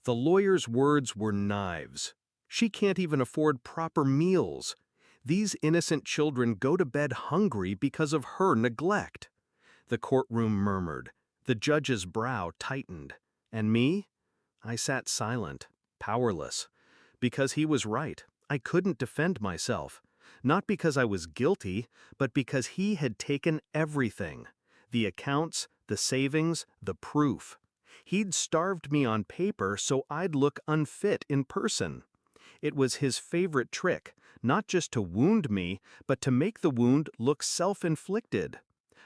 The lawyer's words were knives. She can't even afford proper meals. These innocent children go to bed hungry because of her neglect. The courtroom murmured. The judge's brow tightened. And me? I sat silent, powerless. Because he was right. I couldn't defend myself. Not because I was guilty, but because he had taken everything. The accounts, the savings, the proof. He'd starved me on paper so I'd look unfit in person. It was his favorite trick, not just to wound me, but to make the wound look self-inflicted.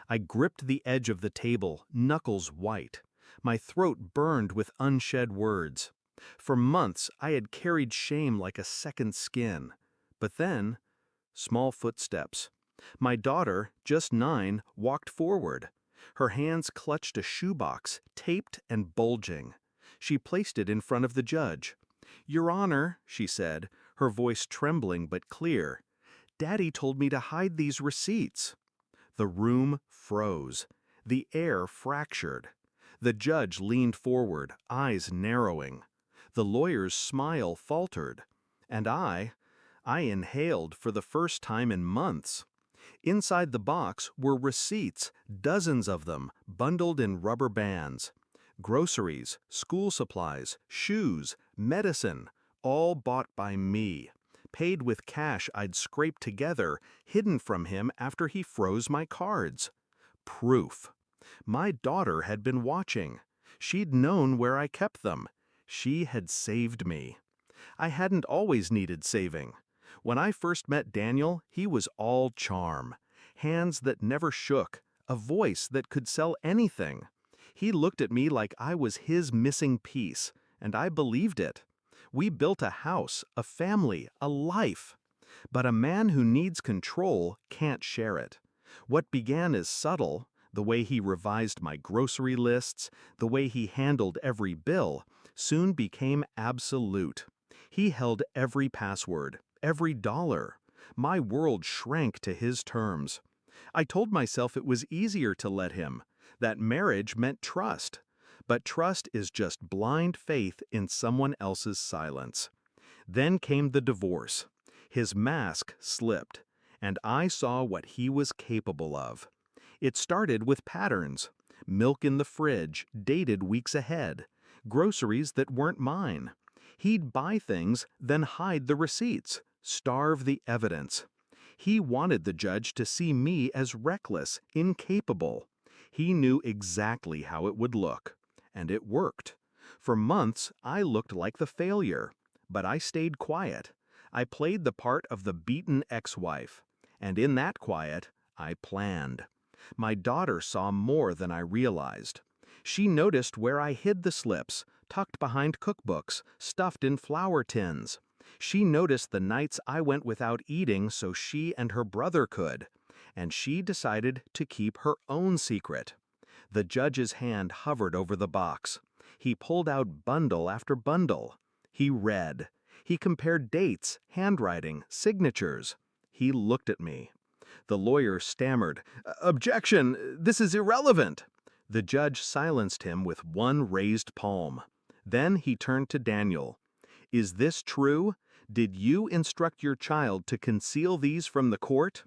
I gripped the edge of the table, knuckles white. My throat burned with unshed words. For months, I had carried shame like a second skin. But then, small footsteps. My daughter, just 9, walked forward. Her hands clutched a shoebox, taped and bulging. She placed it in front of the judge. "Your Honor," she said, her voice trembling but clear, "Daddy told me to hide these receipts." The room froze. The air fractured. The judge leaned forward, eyes narrowing. The lawyer's smile faltered. And I inhaled for the first time in months. Inside the box were receipts, dozens of them, bundled in rubber bands. Groceries, school supplies, shoes, medicine, all bought by me. Paid with cash I'd scraped together, hidden from him after he froze my cards. Proof. My daughter had been watching. She'd known where I kept them. She had saved me. I hadn't always needed saving. When I first met Daniel, he was all charm. Hands that never shook, a voice that could sell anything. He looked at me like I was his missing piece, and I believed it. We built a house, a family, a life. But a man who needs control can't share it. What began as subtle, the way he revised my grocery lists, the way he handled every bill, soon became absolute. He held every password, every dollar. My world shrank to his terms. I told myself it was easier to let him, that marriage meant trust. But trust is just blind faith in someone else's silence. Then came the divorce. His mask slipped, and I saw what he was capable of. It started with patterns. Milk in the fridge, dated weeks ahead. Groceries that weren't mine. He'd buy things, then hide the receipts, starve the evidence. He wanted the judge to see me as reckless, incapable. He knew exactly how it would look. And it worked. For months, I looked like the failure. But I stayed quiet. I played the part of the beaten ex-wife. And in that quiet, I planned. My daughter saw more than I realized. She noticed where I hid the slips, tucked behind cookbooks, stuffed in flour tins. She noticed the nights I went without eating so she and her brother could. And she decided to keep her own secret. The judge's hand hovered over the box. He pulled out bundle after bundle. He read. He compared dates, handwriting, signatures. He looked at me. The lawyer stammered, "Objection! This is irrelevant!" The judge silenced him with one raised palm. Then he turned to Daniel. "Is this true? Did you instruct your child to conceal these from the court?"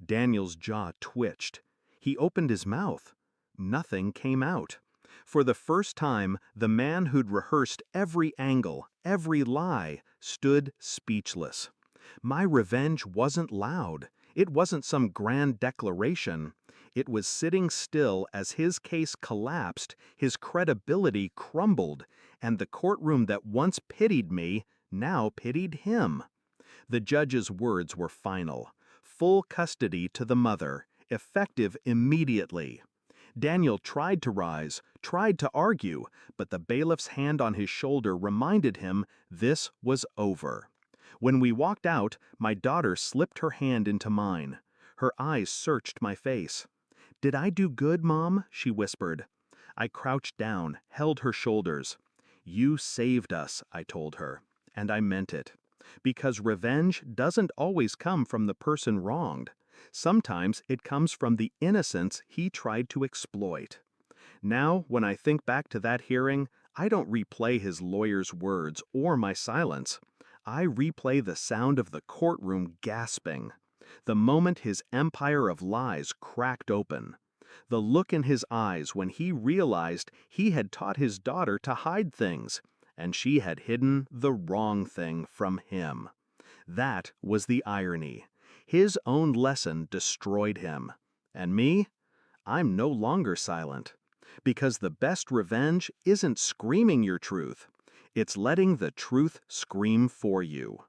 Daniel's jaw twitched. He opened his mouth. Nothing came out. For the first time, the man who'd rehearsed every angle, every lie, stood speechless. My revenge wasn't loud. It wasn't some grand declaration. It was sitting still as his case collapsed, his credibility crumbled, and the courtroom that once pitied me now pitied him. The judge's words were final. Full custody to the mother, effective immediately. Daniel tried to rise, tried to argue, but the bailiff's hand on his shoulder reminded him this was over. When we walked out, my daughter slipped her hand into mine. Her eyes searched my face. "Did I do good, Mom?" she whispered. I crouched down, held her shoulders. "You saved us," I told her, and I meant it. Because revenge doesn't always come from the person wronged. Sometimes it comes from the innocence he tried to exploit. Now, when I think back to that hearing, I don't replay his lawyer's words or my silence. I replay the sound of the courtroom gasping. The moment his empire of lies cracked open. The look in his eyes when he realized he had taught his daughter to hide things, and she had hidden the wrong thing from him. That was the irony. His own lesson destroyed him. And me? I'm no longer silent. Because the best revenge isn't screaming your truth, it's letting the truth scream for you.